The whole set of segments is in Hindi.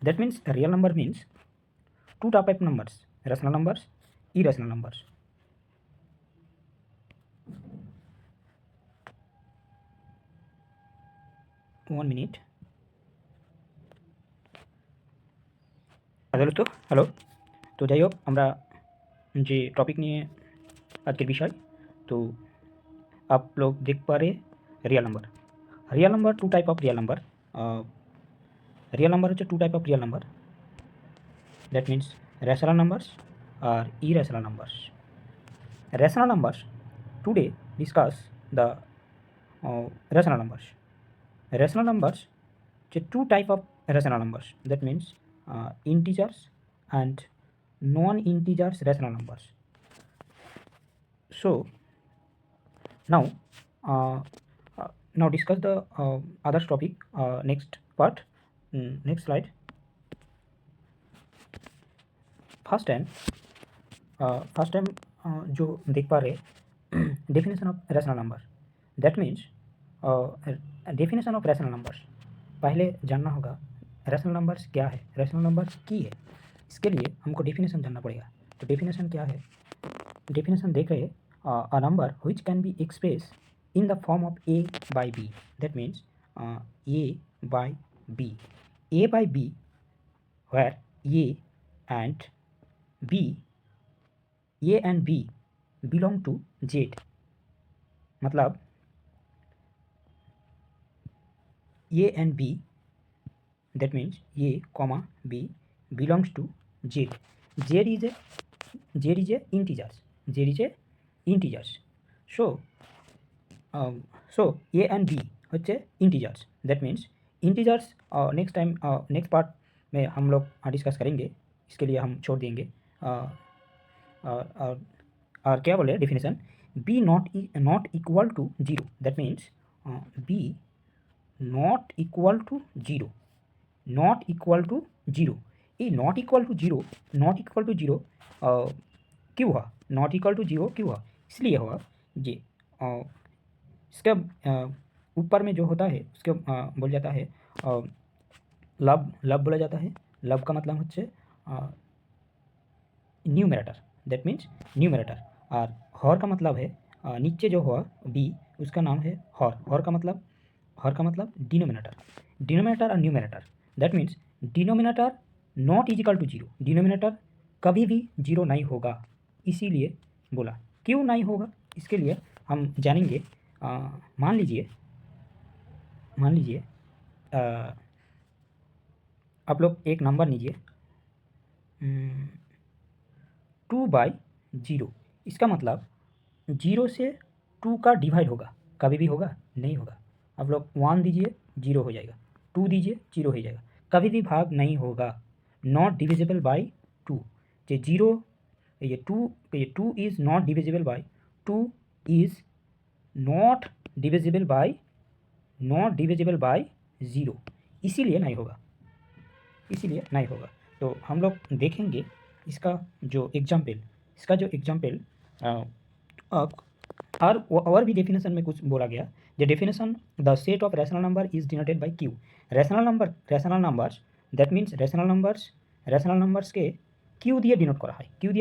That means a real number means two type of numbers, rational numbers, irrational numbers. One minute. Hello, তো যাই হোক আমরা যে टॉपिक নিয়ে আজকের বিষয়, तो आप लोग देख पा रहे real number two type of real number হচ্ছে two type of real number, that means rational numbers और irrational numbers. Rational numbers, today discuss the rational numbers. Rational numbers, two type of rational numbers, that means integers and non-integers rational numbers. So now discuss the other topic, next part. Next slide. First time जो देख पा रहे definition of rational number, that means definition of rational numbers. पहले जानना होगा रैशनल नंबर्स क्या है, रैशनल नंबर्स की है. इसके लिए हमको डेफिनेशन जानना पड़ेगा. तो डेफिनेशन क्या है? डेफिनेशन देख रहे a number which can be express in the form of A by B, that means A by B. A by B where A and B, A and B belong to Z. मतलब A and B, that means A comma B belongs to Z. Z is a integers. Z is a integers. So A and B হচ্ছে integers. That means integers next time next part में हम लोग डिस्कस करेंगे. इसके लिए हम छोड़ देंगे. और क्या बोले definition, B not equal to zero, that means B not equal to zero. Not equal to zero, ये नॉट इक्वल टू जीरो क्यों हुआ? नॉट इक्वल टू जीरो क्यों हुआ? इसलिए हुआ ये इसके ऊपर में जो होता है उसके बोला जाता है लब बोला जाता है. लब का मतलब হচ্ছে न्यूमरेटर, दैट मीन्स न्यूमरेटर. और हॉर का मतलब है नीचे जो हुआ बी, उसका नाम है हॉर. हॉर का मतलब डिनोमिनेटर. डिनोमिनेटर और numerator, that means denominator not equal to zero. Denominator कभी भी जीरो नहीं होगा. इसीलिए बोला क्यों नहीं होगा, इसके लिए हम जानेंगे. मान लीजिए आप लोग एक नंबर लीजिए 2/0. इसका मतलब 0 से 2 का डिवाइड होगा, कभी भी होगा नहीं होगा. आप लोग 1 दीजिए 0 हो जाएगा, 2 दीजिए 0 हो जाएगा, कभी भी भाग नहीं होगा. Not divisible by 2. ये 0 ये 2 is not divisible by 2 is not divisible by 0. इसीलिए नहीं होगा. तो हम लोग देखेंगे इसका जो एग्जाम्पल और भी डेफिनेशन में कुछ बोला गया. The definition, the set of rational number is denoted by Q. Rational numbers that means rational numbers के क्यू दिए डिनोट करा है, क्यू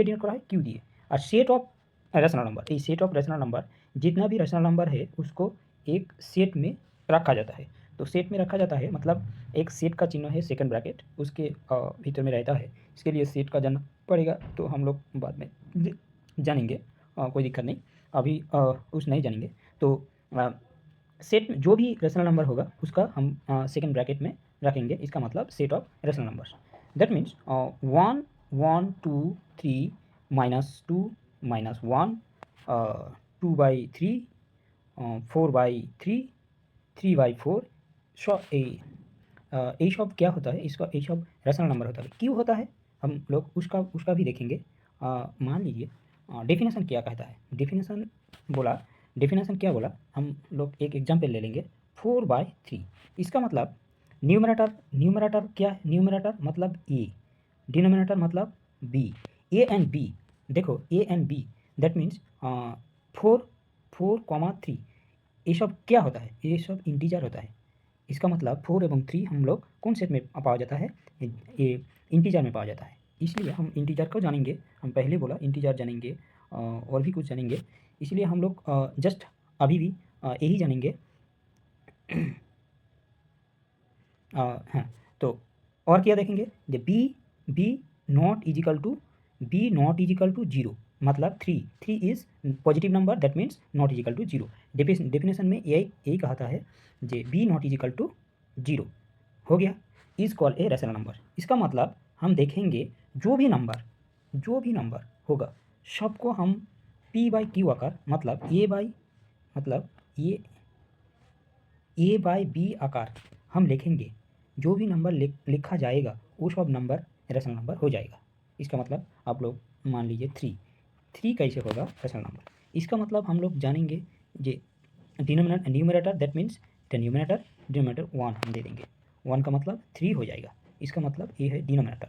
दिए. और सेट ऑफ रैशनल नंबर, ये सेट ऑफ रैशनल नंबर जितना भी रैशनल नंबर है उसको एक सेट में रखा जाता है. तो सेट में रखा जाता है मतलब एक सेट का चिन्ह है सेकंड ब्रैकेट, उसके भीतर में रहता है. इसके लिए सेट का जानना पड़ेगा, तो हम लोग बाद में जानेंगे, कोई दिक्कत नहीं. अभी उस नहीं जानेंगे. तो सेट में जो भी रैशनल नंबर होगा उसका हम सेकंड ब्रैकेट में रखेंगे. इसका मतलब set of rational numbers. That means 1 1 2 3 -2 -1 2/3 4/3 3/4. ये सब क्या होता है, इसका ये सब रैशनल नंबर होता है. क्यों होता है हम लोग उसका भी देखेंगे. मान लीजिए डेफिनेशन क्या कहता है. डेफिनेशन क्या बोला, हम लोग एक एग्जाम्पल ले लेंगे 4/3. इसका मतलब न्यूमरेटर क्या है? न्यूमरेटर मतलब ए, डिनोमिनेटर मतलब बी. ए एंड बी, देखो A and B that means 4 4, 3. ये सब क्या होता है? ये सब इंटीजर होता है. इसका मतलब 4 एवं 3 हम लोग कौन सेट में पाया जाता है, ये इंटीजर में पाया जाता है। इसलिए हम इंटीजर को जानेंगे, हम पहले बोला इंटीजर जानेंगे और भी कुछ जानेंगे, इसलिए हम लोग जस्ट अभी भी यही जानेंगे। हाँ, तो और क्या देखेंगे, जो B not equal to zero, मतलब 3 is positive number, that means not equal to zero. Definition में यही कहता है जे B not equal to zero हो गया, is called a rational number. इसका मतलब हम देखेंगे जो भी नंबर होगा सबको हम p बाई क्यू आकार, मतलब ए बाई बी आकार हम लिखेंगे। जो भी नंबर लिखा जाएगा वो सब नंबर रैशनल नंबर हो जाएगा। इसका मतलब आप लोग मान लीजिए 3 कैसे होगा रैशनल नंबर। इसका मतलब हम लोग जानेंगे जे न्यूमरेटर, दैट मीन्स डिनोमिनेटर 1 हम दे देंगे, 1 का मतलब 3 हो जाएगा। इसका मतलब ये है डिनोमिनेटर।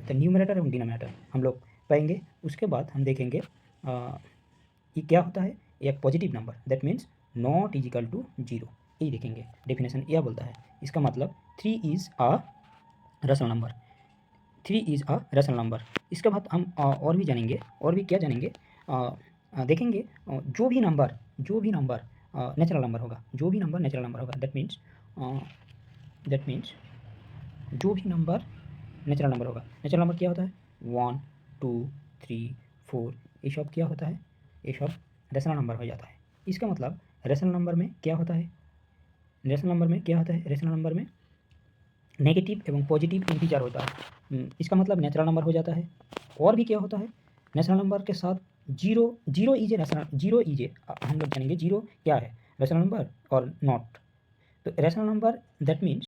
तो न्यूमरेटर एवं डिनोमिनेटर हम लोग पाएंगे। उसके बाद हम देखेंगे ये क्या होता है, एक positive number, that means not equal to zero, यही देखेंगे। डेफिनेशन यह बोलता है। इसका मतलब 3 इज़ अ रैशनल नंबर। इसके बाद हम और भी जानेंगे, और भी क्या जानेंगे, देखेंगे जो भी नंबर नेचुरल नंबर होगा, दैट मीन्स जो भी नंबर नेचुरल नंबर होगा। नेचुरल नंबर क्या होता है, 1 2 3 4, ये सब क्या होता है, ये सब रैशनल नंबर हो जाता है। इसका मतलब रैशनल नंबर में क्या होता है, रैशनल नंबर में नेगेटिव एवं पॉजिटिव इंटीजर होता है। इसका मतलब नेचुरल नंबर हो जाता है। और भी क्या होता है, नेचुरल नंबर के साथ जीरो इज ए हम लोग जानेंगे जीरो क्या है, रैशनल नंबर और नॉट। तो रैशनल नंबर दैट मीन्स